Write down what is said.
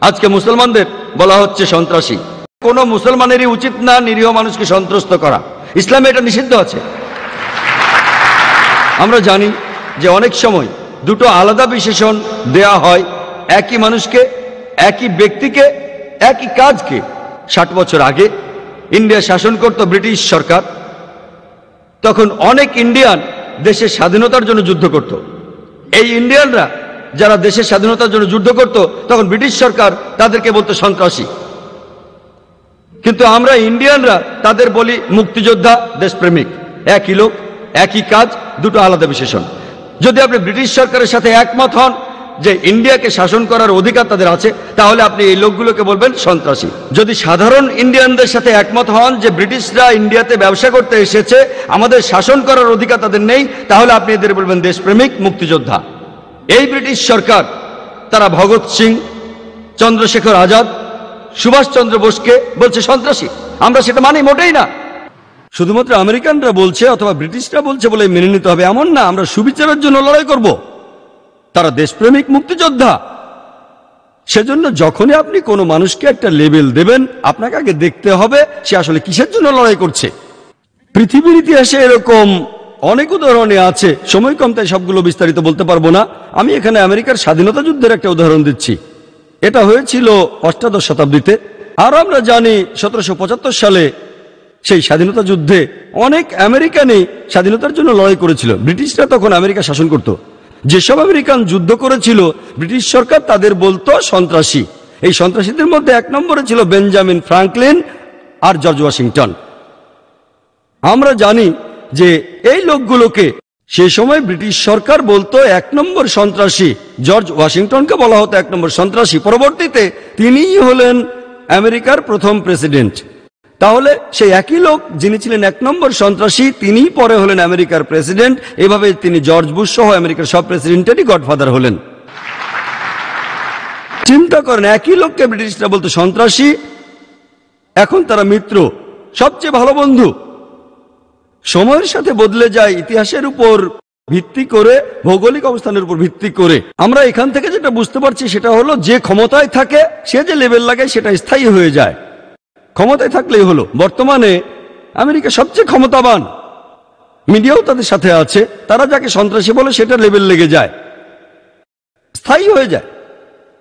আজকে মুসলমানদের বলা হচ্ছে সন্ত্রাসী। কোনো মুসলমানেরই উচিত না নিরীহ মানুষকে সন্ত্রস্ত করা, ইসলামে এটা নিষিদ্ধ আছে। আমরা জানি যে অনেক সময় দুটো আলাদা বিশেষণ দেয়া হয় একই মানুষকে, একই ব্যক্তিকে, একই কাজকে। 60 বছর আগে ইন্ডিয়া শাসন করত ব্রিটিশ সরকার। তখন অনেক ইন্ডিয়ান দেশের স্বাধীনতার জন্য যুদ্ধ করত। এই ইন্ডিয়ানরা যারা দেশের স্বাধীনতার জন্য যুদ্ধ করত, তখন ব্রিটিশ সরকার তাদেরকে বলতো সন্ত্রাসী। কিন্তু আমরা ইন্ডিয়ানরা তাদের বলি মুক্তিযোদ্ধা, দেশপ্রেমিক। একই লোক, একই কাজ, দুটো আলাদা বিশেষণ। যদি আপনি ব্রিটিশ সরকারের সাথে একমত হন যে ইন্ডিয়াকে শাসন করার অধিকার তাদের আছে, তাহলে আপনি এই লোকগুলোকে বলবেন সন্ত্রাসী। যদি সাধারণ ইন্ডিয়ানদের সাথে একমত হন যে ব্রিটিশরা ইন্ডিয়াতে ব্যবসা করতে এসেছে, আমাদের শাসন করার অধিকার তাদের নেই, তাহলে আপনি এদের বলবেন দেশপ্রেমিক, মুক্তিযোদ্ধা। এই ব্রিটিশ সরকার তারা ভগৎ সিং, চন্দ্রশেখর আজাদ, সুভাষচন্দ্র বোসকে বলছে সন্ত্রাসী। আমরা সেটা মানি মোটেই না। শুধুমাত্র আমেরিকানরা বলছে অথবা ব্রিটিশরা বলছে বলে মেনে নিতে হবে এমন না। আমরা সুবিচারের জন্য লড়াই করব। তারা দেশপ্রেমিক, মুক্তিযোদ্ধা। সেজন্য যখনই আপনি কোনো মানুষকে একটা লেবেল দেবেন, আপনাকে আগে দেখতে হবে সে আসলে কিসের জন্য লড়াই করছে। পৃথিবীর ইতিহাসে এরকম অনেক উদাহরণে আছে, সময় কম তাই সবগুলো বিস্তারিত বলতে পারবো না। আমি এখানে আমেরিকার স্বাধীনতা যুদ্ধের একটা উদাহরণ দিচ্ছি। এটা হয়েছিল 8শ শতাব্দীতে। আর আমরা জানি 1775 সালে সেই স্বাধীনতা যুদ্ধে অনেক আমেরিকানই স্বাধীনতার জন্য লড়াই করেছিল। ব্রিটিশরা তখন আমেরিকা শাসন করত। যেসব আমেরিকান যুদ্ধ করেছিল, ব্রিটিশ সরকার তাদের বলতো সন্ত্রাসী। এই সন্ত্রাসীদের মধ্যে 1 নম্বরে ছিল বেঞ্জামিন ফ্রাঙ্কলিন আর জর্জ ওয়াশিংটন। আমরা জানি যে এই লোকগুলোকে সে সময় ব্রিটিশ সরকার বলতো 1 নম্বর সন্ত্রাসী। জর্জ ওয়াশিংটনকে বলা হতো 1 নম্বর সন্ত্রাসী। পরবর্তীতে তিনিই হলেন আমেরিকার প্রথম প্রেসিডেন্ট। তাহলে সেই একই লোক যিনি ছিলেন 1 নম্বর সন্ত্রাসী, তিনিই পরে হলেন আমেরিকার প্রেসিডেন্ট। এভাবে তিনি জর্জ বুশ সহ আমেরিকার সব প্রেসিডেন্টেরই গডফাদার হলেন। চিন্তা করেন, একই লোককে ব্রিটিশরা বলতো সন্ত্রাসী, এখন তারা মিত্র, সবচেয়ে ভালো বন্ধু। সময়ের সাথে বদলে যায়, ইতিহাসের উপর ভিত্তি করে, ভৌগোলিক অবস্থানের উপর ভিত্তি করে। আমরা এখান থেকে যেটা বুঝতে পারছি সেটা হলো, যে ক্ষমতায় থাকে সে যে লেবেল লাগায় সেটা স্থায়ী হয়ে যায়। ক্ষমতায় থাকলেই হলো। বর্তমানে আমেরিকা সবচেয়ে ক্ষমতাবান, মিডিয়াও তাদের সাথে আছে। তারা যাকে সন্ত্রাসী বলে সেটা লেবেল লেগে যায়, স্থায়ী হয়ে যায়।